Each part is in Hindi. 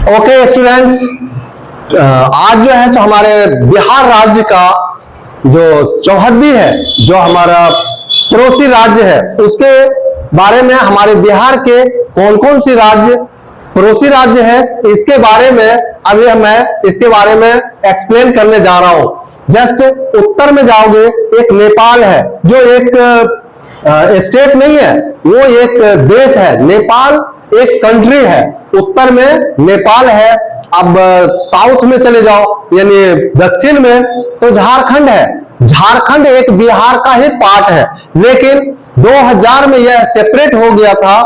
ओके स्टूडेंट्स, आज जो है सो हमारे बिहार राज्य का जो चौहद्दी है, जो हमारा पड़ोसी राज्य है, उसके बारे में हमारे बिहार के कौन कौन सी राज्य पड़ोसी राज्य है, इसके बारे में अभी मैं इसके बारे में एक्सप्लेन करने जा रहा हूं। जस्ट उत्तर में जाओगे, एक नेपाल है जो एक स्टेट नहीं है, वो एक देश है। नेपाल एक कंट्री है। उत्तर में नेपाल है। अब साउथ में चले जाओ, यानी दक्षिण में तो झारखंड है। झारखंड एक बिहार का ही पार्ट है, लेकिन 2000 में यह सेपरेट हो गया था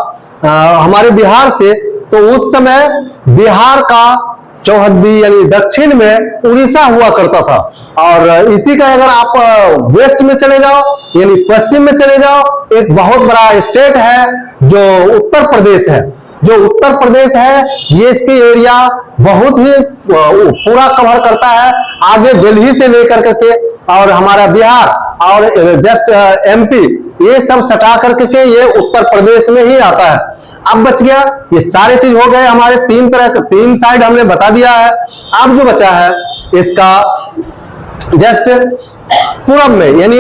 हमारे बिहार से। तो उस समय बिहार का चौहद्दी यानी दक्षिण में उड़ीसा हुआ करता था। और इसी का अगर आप वेस्ट में चले जाओ यानी पश्चिम में चले जाओ, एक बहुत बड़ा स्टेट है जो उत्तर प्रदेश है। जो उत्तर प्रदेश है, ये इसकी एरिया बहुत ही पूरा कवर करता है, आगे दिल्ली से लेकर के और हमारा बिहार और जस्ट एमपी, ये सब सटा करके के ये उत्तर प्रदेश में ही आता है। अब बच गया, ये सारे चीज हो गए हमारे तीन साइड हमने बता दिया है। अब जो बचा है इसका जस्ट पूरब में यानी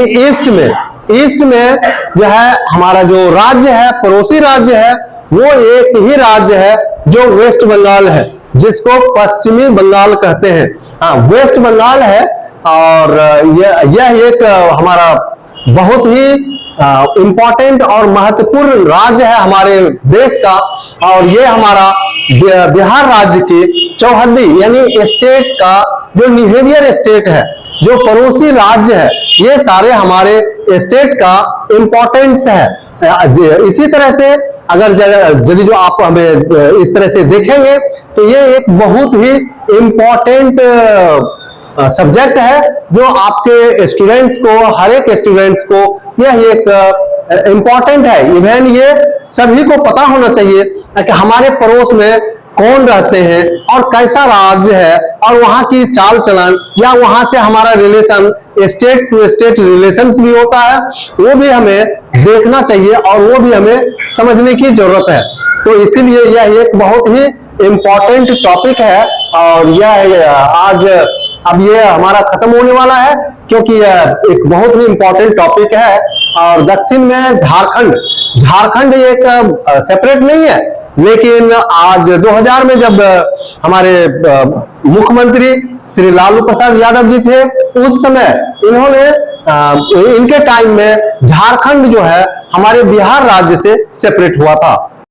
ईस्ट में जो है हमारा जो राज्य है, पड़ोसी राज्य है, वो एक ही राज्य है जो वेस्ट बंगाल है, जिसको पश्चिमी बंगाल कहते हैं। हाँ, वेस्ट बंगाल है। और यह एक हमारा बहुत ही इंपॉर्टेंट और महत्वपूर्ण राज्य है हमारे देश का। और ये हमारा बिहार राज्य की चौहद्दी यानी स्टेट का जो निहेवियर स्टेट है, जो पड़ोसी राज्य है, ये सारे हमारे स्टेट का इंपॉर्टेंस है। इसी तरह से अगर यदि जो आप हमें इस तरह से देखेंगे तो ये एक बहुत ही इंपॉर्टेंट सब्जेक्ट है, जो आपके स्टूडेंट्स को, हर एक स्टूडेंट्स को यह एक इंपॉर्टेंट है। इवन ये सभी को पता होना चाहिए कि हमारे पड़ोस में कौन रहते हैं और कैसा राज्य है, और वहां की चाल चलन या वहां से हमारा relation, state to state relations भी होता है, वो भी हमें देखना चाहिए और वो भी हमें समझने की जरूरत है। तो इसीलिए यह एक बहुत ही इंपॉर्टेंट टॉपिक है। और यह आज अब ये हमारा खत्म होने वाला है, क्योंकि यह एक बहुत ही इंपॉर्टेंट टॉपिक है। और दक्षिण में झारखंड एक सेपरेट नहीं है, लेकिन आज 2000 में जब हमारे मुख्यमंत्री श्री लालू प्रसाद यादव जी थे, उस समय इन्होंने इनके टाइम में झारखंड जो है हमारे बिहार राज्य से सेपरेट हुआ था।